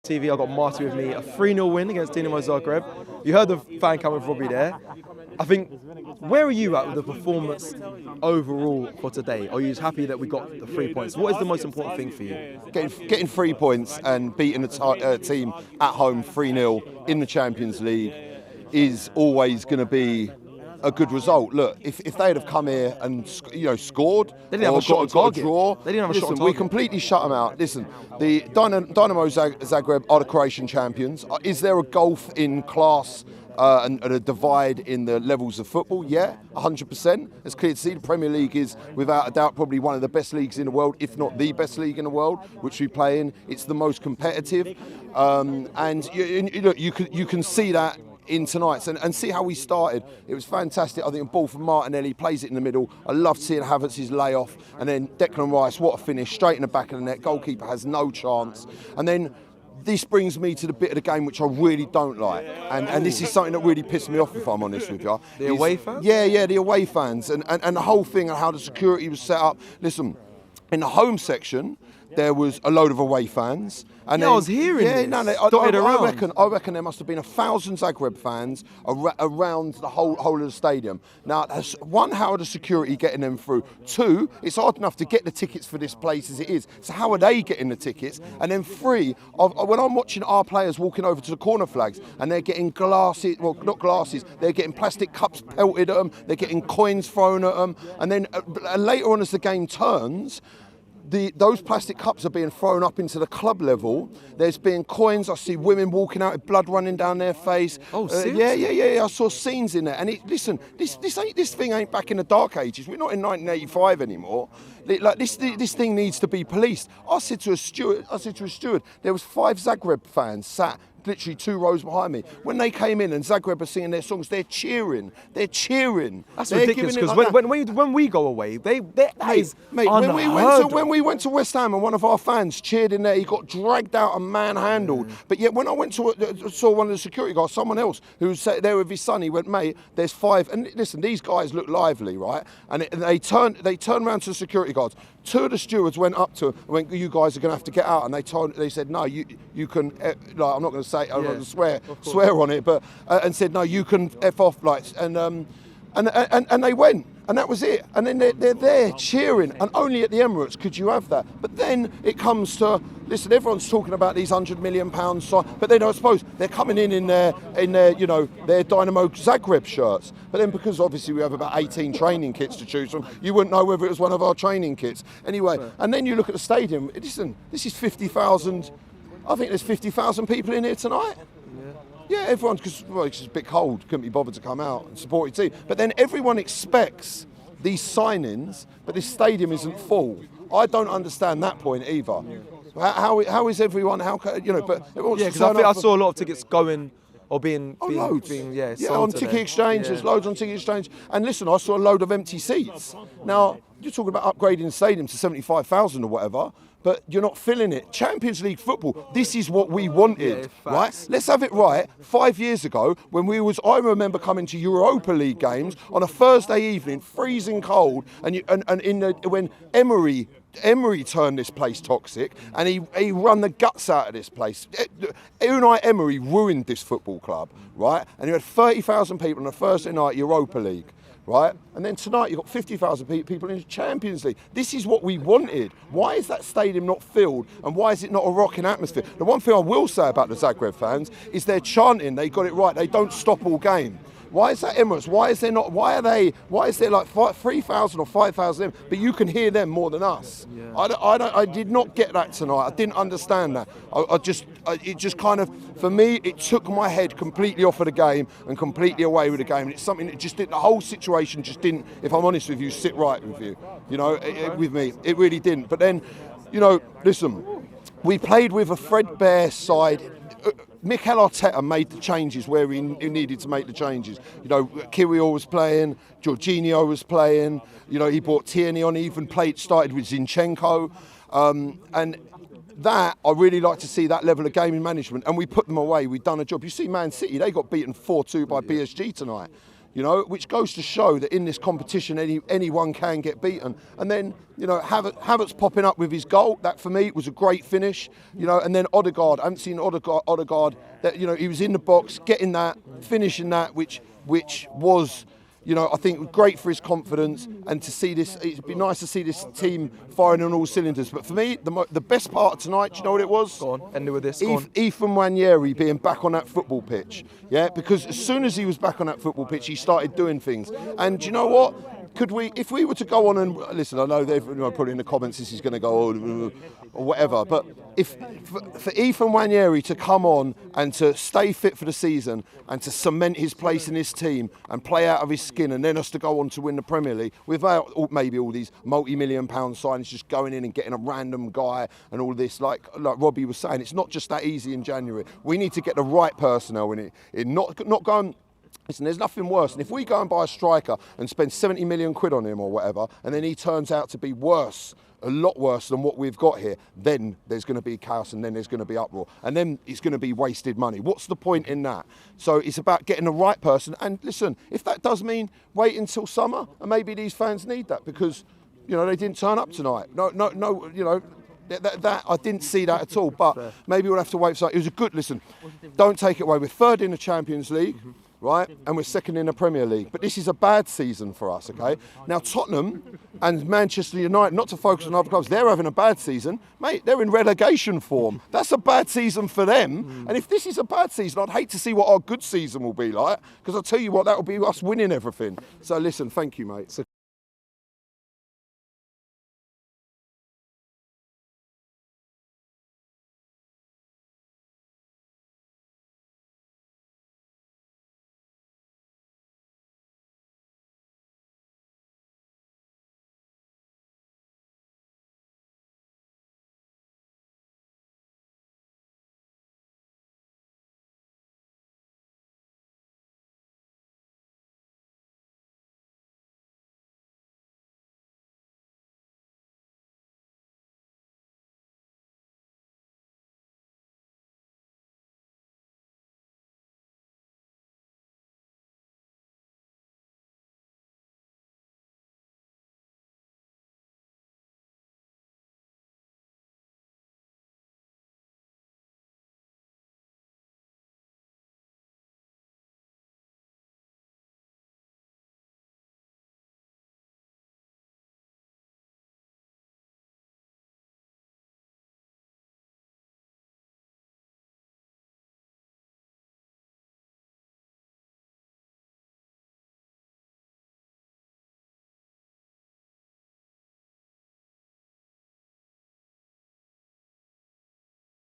AFTV, I've got Marty with me, a 3-0 win against Dinamo Zagreb. You heard the fan camera with Robbie there. I think, where are you at with the performance overall for today? Are you just happy that we got the 3 points? What is the most important thing for you? Getting 3 points and beating a team at home 3-0 in the Champions League is always going to be a good result. Look, if they'd have come here and scored, they didn't have a shot on target. Draw, they didn't have a shot on target. We completely shut them out. Listen, the Dinamo Zagreb are the Croatian champions. Is there a gulf in class and a divide in the levels of football? Yeah, 100%. It's clear to see the Premier League is, without a doubt, probably one of the best leagues in the world, if not the best league in the world, which we play in. It's the most competitive, and you can see that in tonight's and see how we started. It was fantastic. I think a ball from Martinelli, plays it in the middle. I loved seeing Havertz's layoff, and then Declan Rice, what a finish, straight in the back of the net. Goalkeeper has no chance. And then this brings me to the bit of the game which I really don't like, and this is something that really pissed me off, if I'm honest with you. The away fans? Yeah, the away fans, and the whole thing and how the security was set up. Listen, in the home section, there was a load of away fans. And I was hearing this. I reckon there must have been 1,000 Zagreb fans around the whole of the stadium. Now, one, how are the security getting them through? Two, it's hard enough to get the tickets for this place as it is. So how are they getting the tickets? And then three, when I'm watching our players walking over to the corner flags and they're getting glasses, well, not glasses, they're getting plastic cups pelted at them, they're getting coins thrown at them, and then later on as the game turns, those plastic cups are being thrown up into the club level. There's being coins. I see women walking out with blood running down their face. Oh, seriously? Yeah. I saw scenes in there. And listen, this thing ain't back in the dark ages. We're not in 1985 anymore. This thing needs to be policed. I said to a steward, there was 5 Zagreb fans sat literally 2 rows behind me. When they came in and Zagreb are singing their songs, they're cheering. That's ridiculous, because when we go away, that is unheard of. When we went to West Ham and one of our fans cheered in there, he got dragged out and manhandled. But yet when I went to saw one of the security guards, someone else who was there with his son, he went, mate, there's 5. And listen, these guys look lively, right? And they turned around to the security guards. 2 of the stewards went up to him and went, you guys are going to have to get out. And they said, no, you can, I'm not going to say, I'm not going to swear on it, but and said, no, you can F off, and they went, and that was it. And then they're there cheering, and only at the Emirates could you have that. But then it comes to, listen, everyone's talking about these £100 million, but then I suppose they're coming in their their Dinamo Zagreb shirts. But then because obviously we have about 18 training kits to choose from, you wouldn't know whether it was one of our training kits. Anyway, and then you look at the stadium. Listen, this is 50,000. I think there's 50,000 people in here tonight. Yeah, everyone's, because it's just a bit cold, couldn't be bothered to come out and support your team. But then everyone expects these sign-ins, but this stadium isn't full. I don't understand that point either. How is everyone? But everyone's because I saw a lot of tickets going or being loads. On ticket exchange. There's loads on ticket exchange. And listen, I saw a load of empty seats. Now you're talking about upgrading the stadium to 75,000 or whatever, but you're not filling it. Champions League football, this is what we wanted, right? Let's have it right. 5 years ago, I remember coming to Europa League games on a Thursday evening, freezing cold, when Emery turned this place toxic, and he run the guts out of this place. Unai Emery ruined this football club, right? And you had 30,000 people on a Thursday night Europa League. Right? And then tonight you've got 50,000 people in the Champions League. This is what we wanted. Why is that stadium not filled, and why is it not a rocking atmosphere? The one thing I will say about the Zagreb fans is they're chanting, they got it right, they don't stop all game. Why is that Emirates? Why is there like 3,000 or 5,000, but you can hear them more than us? Yeah. I did not get that tonight. I didn't understand that. It just kind of, for me, it took my head completely off of the game and completely away with the game. And it's something that just didn't, the whole situation just didn't, if I'm honest with you, sit right with you. With me. It really didn't. But then, listen, we played with a threadbare side. Mikel Arteta made the changes where he needed to make the changes. Kirill was playing, Jorginho was playing, he brought Tierney on, he even started with Zinchenko. And that, I really like to see that level of gaming management, and we put them away. We've done a job. You see Man City, they got beaten 4-2 by PSG tonight. you know, which goes to show that in this competition anyone can get beaten. And then, you know, Havertz popping up with his goal, that for me was a great finish, you know. And then Odegaard, I haven't seen Odegaard, that, you know, he was in the box, getting that, finishing that, which was, you know, I think great for his confidence, and to see this, it'd be nice to see this team firing on all cylinders. But for me, the best part of tonight, do you know what it was? Go on, end it with this. Go on. Ethan Nwaneri being back on that football pitch, yeah, because as soon as he was back on that football pitch, he started doing things. And do you know what? Could we, if we were to go on and listen, I know they've probably in the comments this is going to go or whatever, but if for Ethan Nwaneri to come on and to stay fit for the season and to cement his place in this team and play out of his skin, and then us to go on to win the Premier League without maybe all these multi-million-pound signings, just going in and getting a random guy and all this, like Robbie was saying, it's not just that easy in January. We need to get the right personnel in it, not going. Listen, there's nothing worse. And if we go and buy a striker and spend 70 million quid on him or whatever, and then he turns out to be worse, a lot worse than what we've got here, then there's going to be chaos, and then there's going to be uproar. And then it's going to be wasted money. What's the point in that? So it's about getting the right person. And listen, if that does mean wait until summer, and maybe these fans need that because, you know, they didn't turn up tonight. No, you know, that I didn't see that at all. But maybe we'll have to wait. So it was a good, listen, don't take it away. We're third in the Champions League. Right, and we're second in the Premier League. But this is a bad season for us, okay? Now, Tottenham and Manchester United, not to focus on other clubs, they're having a bad season. Mate, they're in relegation form. That's a bad season for them. And if this is a bad season, I'd hate to see what our good season will be like, because I'll tell you what, that will be us winning everything. So listen, thank you, mate.